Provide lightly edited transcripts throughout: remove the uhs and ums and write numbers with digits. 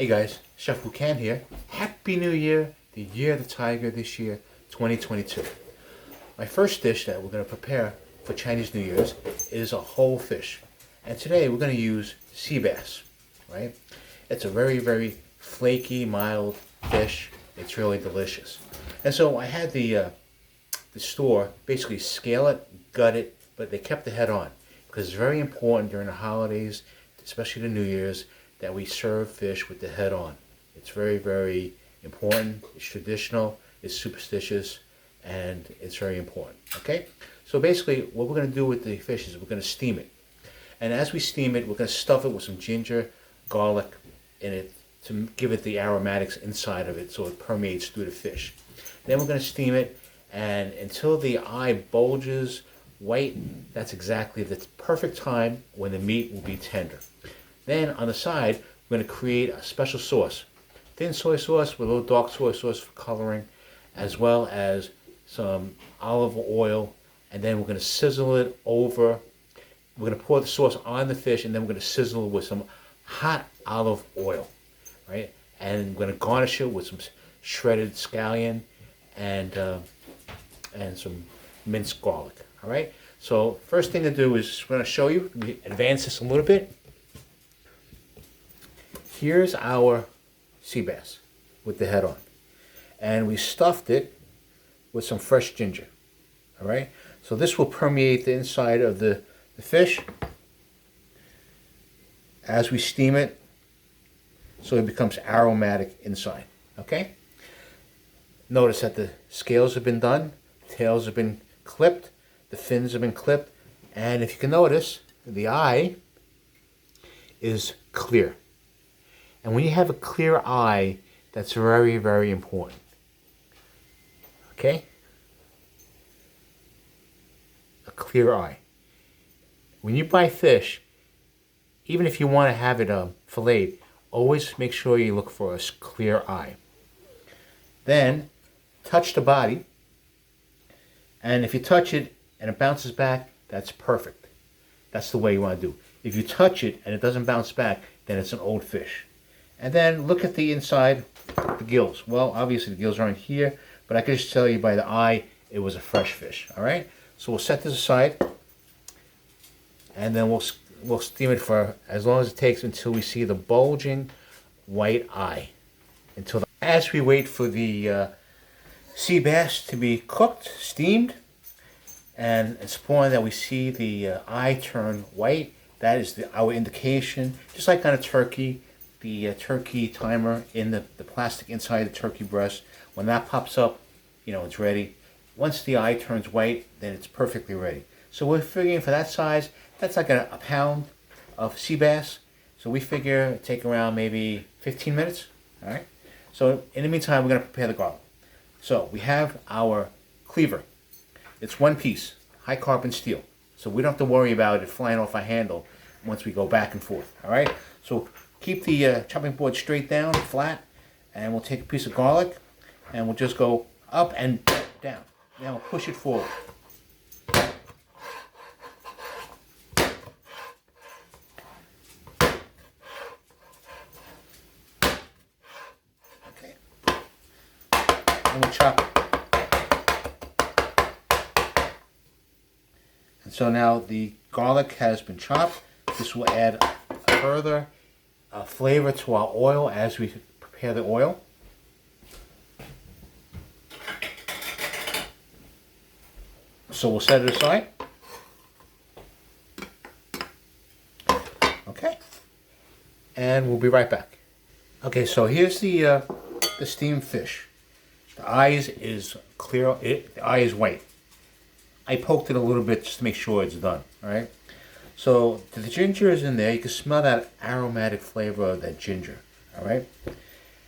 Hey guys, Chef Buchan here. Happy New Year, the year of the tiger this year, 2022. My first dish that we're going to prepare for Chinese New Year's is a whole fish. And today we're going to use sea bass, right? It's a very, very flaky, mild fish. It's really delicious. And so I had the store basically scale it, gut it, but they kept the head on because it's very important during the holidays, especially the New Year's, that we serve fish with the head on. It's very, very important. It's traditional, it's superstitious, and it's very important, okay? So basically, what we're gonna do with the fish is we're gonna steam it. And as we steam it, we're gonna stuff it with some ginger, garlic in it to give it the aromatics inside of it so it permeates through the fish. Then we're gonna steam it, and until the eye bulges white, that's exactly the perfect time when the meat will be tender. Then on the side, we're going to create a special sauce. Thin soy sauce with a little dark soy sauce for coloring, as well as some olive oil. And then we're going to sizzle it over. We're going to pour the sauce on the fish, and then we're going to sizzle it with some hot olive oil, right? And we're going to garnish it with some shredded scallion and some minced garlic, all right? So first thing to do is we're going to show you, we advance this a little bit. Here's our sea bass with the head on. And we stuffed it with some fresh ginger. All right? So this will permeate the inside of the fish as we steam it so it becomes aromatic inside. Okay? Notice that the scales have been done, tails have been clipped, the fins have been clipped, and if you can notice, the eye is clear. And when you have a clear eye, that's very, very important. Okay? A clear eye. When you buy fish, even if you want to have it filleted, always make sure you look for a clear eye. Then, touch the body. And if you touch it and it bounces back, that's perfect. That's the way you want to do. If you touch it and it doesn't bounce back, then it's an old fish. And then look at the inside, the gills. Well, obviously the gills aren't here, but I can just tell you by the eye, it was a fresh fish, all right? So we'll set this aside, and then we'll steam it for as long as it takes until we see the bulging white eye. As we wait for the sea bass to be cooked, steamed, and it's important that we see the eye turn white. That is our indication, just like on a turkey. The turkey timer in the plastic inside the turkey breast, when that pops up, you know, it's ready. Once the eye turns white, then it's perfectly ready. So we're figuring for that size, that's like a pound of sea bass. So we figure take around maybe 15 minutes, all right? So in the meantime, we're gonna prepare the garlic. So we have our cleaver. It's one piece, high carbon steel. So we don't have to worry about it flying off our handle once we go back and forth, all right? So keep the chopping board straight down, flat, and we'll take a piece of garlic, and we'll just go up and down. Now we'll push it forward. Okay. And we'll chop it. And so now the garlic has been chopped. This will add a further flavor to our oil as we prepare the oil. So we'll set it aside. Okay. And we'll be right back. Okay, so here's the steamed fish. The eyes is clear. The eye is white. I poked it a little bit just to make sure it's done. All right. So the ginger is in there. You can smell that aromatic flavor of that ginger. All right.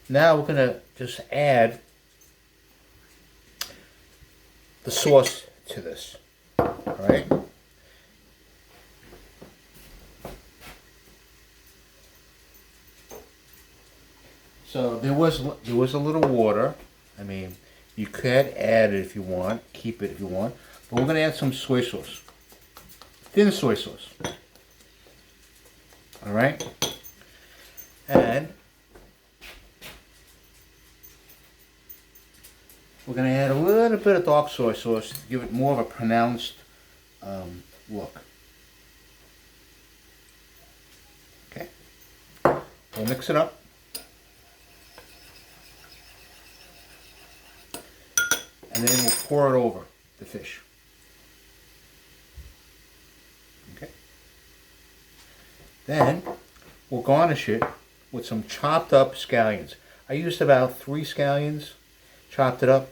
Now we're gonna just add the sauce to this. All right. So there was a little water. I mean, you could add it if you want, keep it if you want, but we're gonna add some soy sauce. Thin soy sauce. All right, and we're going to add a little bit of dark soy sauce to give it more of a pronounced look. Okay, we'll mix it up. And then we'll pour it over the fish. Okay. Then we'll garnish it with some chopped up scallions. I used about 3 scallions, chopped it up,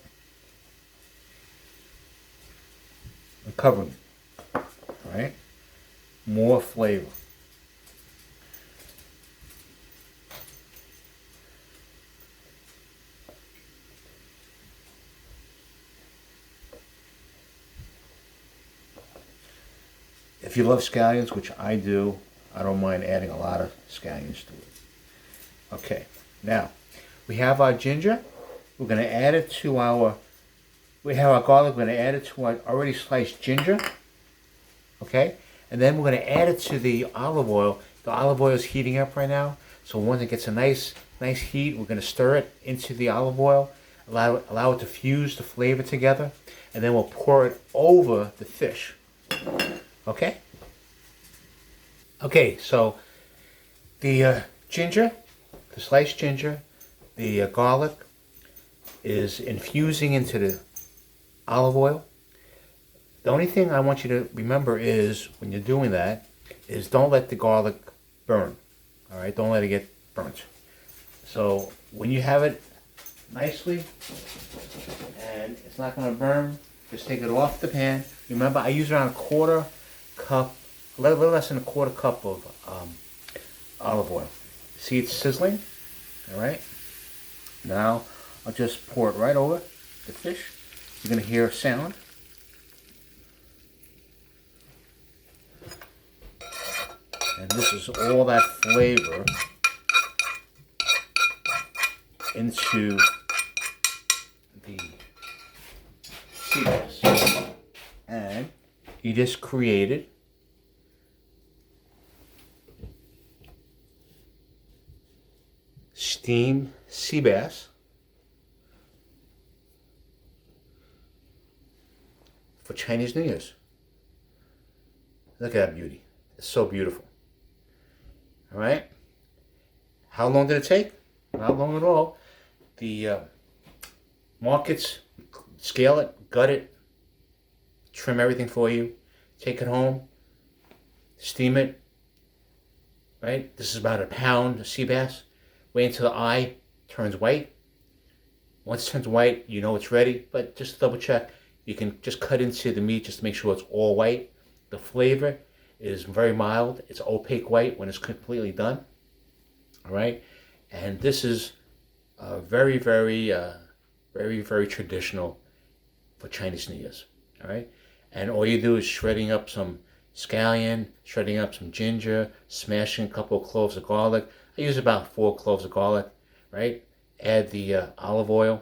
and covered it. All right, more flavor. If you love scallions, which I do, I don't mind adding a lot of scallions to it. Okay, now we have our ginger. We're going to add it to our, we have our garlic. We're going to add it to our already sliced ginger. Okay, and then we're going to add it to the olive oil. The olive oil is heating up right now. So once it gets a nice heat, we're going to stir it into the olive oil, allow it to fuse the flavor together, and then we'll pour it over the fish. Okay? Okay, so the ginger, the sliced ginger, the garlic is infusing into the olive oil. The only thing I want you to remember is when you're doing that is don't let the garlic burn. All right, don't let it get burnt. So when you have it nicely and it's not going to burn, just take it off the pan. Remember, I use around a quarter cup, a little less than a quarter cup of olive oil. See, it's sizzling. All right. Now I'll just pour it right over the fish. You're going to hear a sound. And this is all that flavor into the sea bass. And you just created steamed sea bass for Chinese New Year's. Look at that beauty. It's so beautiful. All right. How long did it take? Not long at all. The markets scale it, gut it, trim everything for you, take it home, steam it. Right. This is about a pound of sea bass. Wait until the eye turns white. Once it turns white, you know it's ready. But just double check. You can just cut into the meat just to make sure it's all white. The flavor is very mild. It's opaque white when it's completely done. All right, and this is very traditional for Chinese New Year's. All right, and all you do is shredding up some scallion, shredding up some ginger, smashing a couple of cloves of garlic. I use about 4 cloves of garlic. Right, add the olive oil,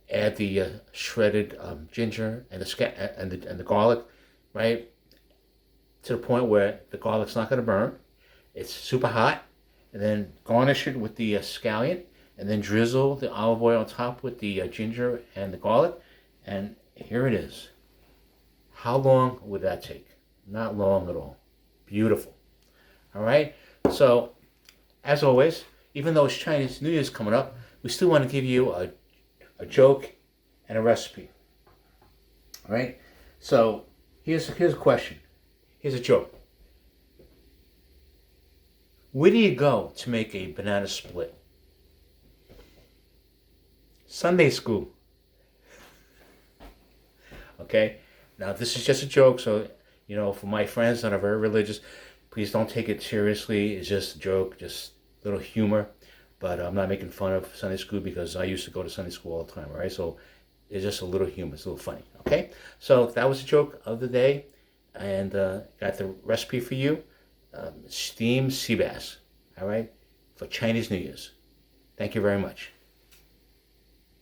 add the shredded ginger and the garlic. Right, to the point where the garlic's not going to burn. It's super hot. And then garnish it with the scallion. And then drizzle the olive oil on top with the ginger and the garlic. And here it is. How long would that take? Not long at all. Beautiful. All right? So, as always, even though it's Chinese New Year's coming up, we still want to give you a joke and a recipe. All right? So, here's a question. Here's a joke. Where do you go to make a banana split? Sunday school. Okay? Now, this is just a joke, so, for my friends that are very religious, please don't take it seriously. It's just a joke, just a little humor. But I'm not making fun of Sunday school because I used to go to Sunday school all the time, all right? So it's just a little humor. It's a little funny, okay? So that was a joke of the day. And got the recipe for you. Steamed sea bass, all right, for Chinese New Year's. Thank you very much.